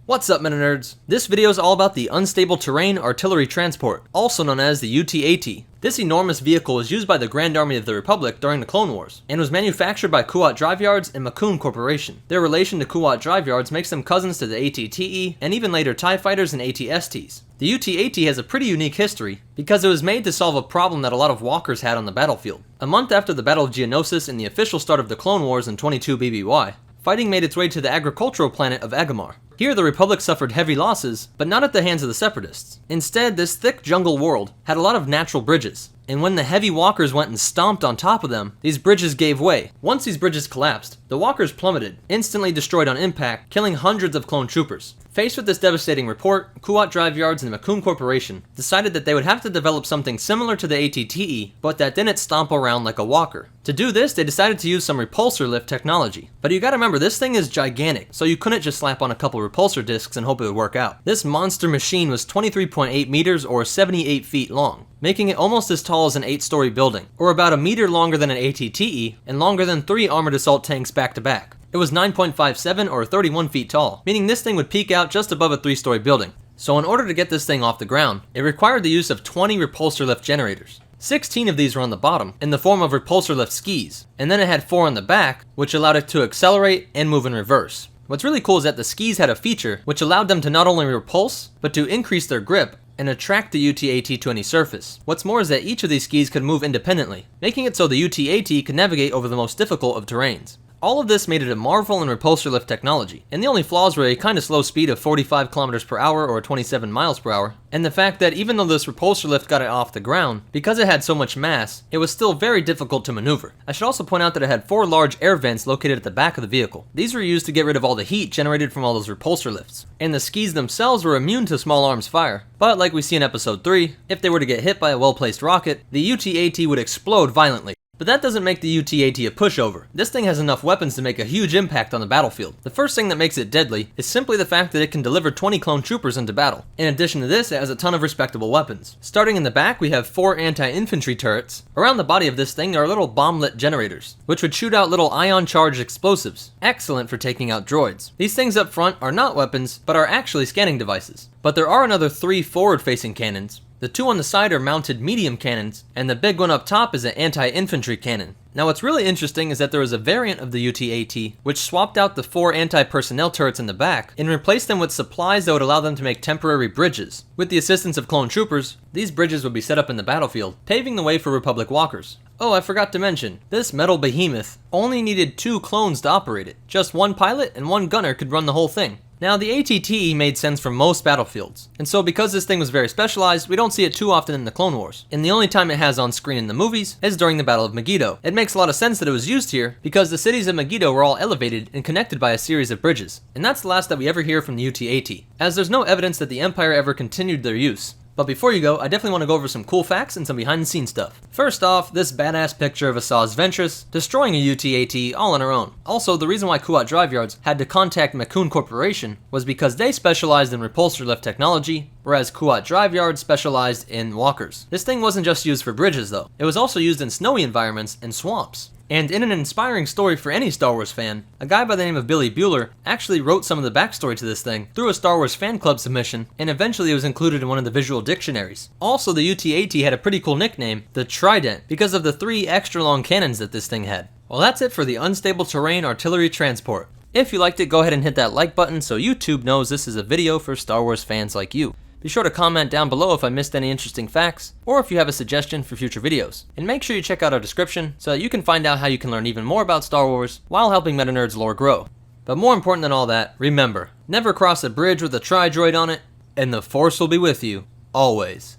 What's up, Meta Nerds? This video is all about the Unstable Terrain Artillery Transport, also known as the UTAT. This enormous vehicle was used by the Grand Army of the Republic during the Clone Wars, and was manufactured by Kuat Drive Yards and Metaboard Corporation. Their relation to Kuat Drive Yards makes them cousins to the AT-TE, and even later TIE Fighters and AT-STs. The UTAT has a pretty unique history, because it was made to solve a problem that a lot of walkers had on the battlefield. A month after the Battle of Geonosis and the official start of the Clone Wars in 22 BBY, fighting made its way to the agricultural planet of Agamar. Here the Republic suffered heavy losses, but not at the hands of the Separatists. Instead, this thick jungle world had a lot of natural bridges, and when the heavy walkers went and stomped on top of them, these bridges gave way. Once these bridges collapsed, the walkers plummeted, instantly destroyed on impact, killing hundreds of clone troopers. Faced with this devastating report, Kuat Drive Yards and the Metaboard Corporation decided that they would have to develop something similar to the AT-TE, but that didn't stomp around like a walker. To do this, they decided to use some repulsor lift technology. But you gotta remember, this thing is gigantic, so you couldn't just slap on a couple repulsor discs and hope it would work out. This monster machine was 23.8 meters or 78 feet long, making it almost as tall as an 8-story building, or about a meter longer than an AT-TE, and longer than 3 armored assault tanks back to back. It was 9.57 or 31 feet tall, meaning this thing would peak out just above a 3-story building. So in order to get this thing off the ground, it required the use of 20 repulsor lift generators. 16 of these were on the bottom, in the form of repulsor lift skis, and then it had 4 on the back, which allowed it to accelerate and move in reverse. What's really cool is that the skis had a feature which allowed them to not only repulse, but to increase their grip and attract the UTAT to any surface. What's more is that each of these skis could move independently, making it so the UTAT could navigate over the most difficult of terrains. All of this made it a marvel in repulsor lift technology, and the only flaws were a kinda slow speed of 45 kilometers per hour or 27 miles per hour, and the fact that even though this repulsor lift got it off the ground, because it had so much mass, it was still very difficult to maneuver. I should also point out that it had 4 large air vents located at the back of the vehicle. These were used to get rid of all the heat generated from all those repulsor lifts, and the skis themselves were immune to small arms fire. But like we see in episode 3, if they were to get hit by a well-placed rocket, the UTAT would explode violently. But that doesn't make the UTAT a pushover. This thing has enough weapons to make a huge impact on the battlefield. The first thing that makes it deadly is simply the fact that it can deliver 20 clone troopers into battle. In addition to this, it has a ton of respectable weapons. Starting in the back, we have 4 anti-infantry turrets. Around the body of this thing are little bomblet generators, which would shoot out little ion-charged explosives. Excellent for taking out droids. These things up front are not weapons, but are actually scanning devices. But there are another 3 forward-facing cannons. The 2 on the side are mounted medium cannons, and the big one up top is an anti-infantry cannon. Now what's really interesting is that there was a variant of the UTAT which swapped out the 4 anti-personnel turrets in the back and replaced them with supplies that would allow them to make temporary bridges. With the assistance of clone troopers, these bridges would be set up in the battlefield, paving the way for Republic walkers. Oh, I forgot to mention, this metal behemoth only needed 2 clones to operate it. Just 1 pilot and 1 gunner could run the whole thing. Now, the AT-TE made sense for most battlefields, and so because this thing was very specialized, we don't see it too often in the Clone Wars, and the only time it has on screen in the movies is during the Battle of Megiddo. It makes a lot of sense that it was used here, because the cities of Megiddo were all elevated and connected by a series of bridges, and that's the last that we ever hear from the UTAT, as there's no evidence that the Empire ever continued their use. But before you go, I definitely want to go over some cool facts and some behind the scenes stuff. First off, this badass picture of Asajj Ventress destroying a UTAT all on her own. Also, the reason why Kuat Drive Yards had to contact Metaboard Corporation was because they specialized in repulsor lift technology, whereas Kuat Drive Yards specialized in walkers. This thing wasn't just used for bridges though, it was also used in snowy environments and swamps. And in an inspiring story for any Star Wars fan, a guy by the name of Billy Bueller actually wrote some of the backstory to this thing through a Star Wars fan club submission, and eventually it was included in one of the visual dictionaries. Also, the UTAT had a pretty cool nickname, the Trident, because of the 3 extra long cannons that this thing had. Well, that's it for the Unstable Terrain Artillery Transport. If you liked it, go ahead and hit that like button so YouTube knows this is a video for Star Wars fans like you. Be sure to comment down below if I missed any interesting facts, or if you have a suggestion for future videos. And make sure you check out our description so that you can find out how you can learn even more about Star Wars while helping Meta Nerds lore grow. But more important than all that, remember, never cross a bridge with a tri-droid on it, and the Force will be with you, always.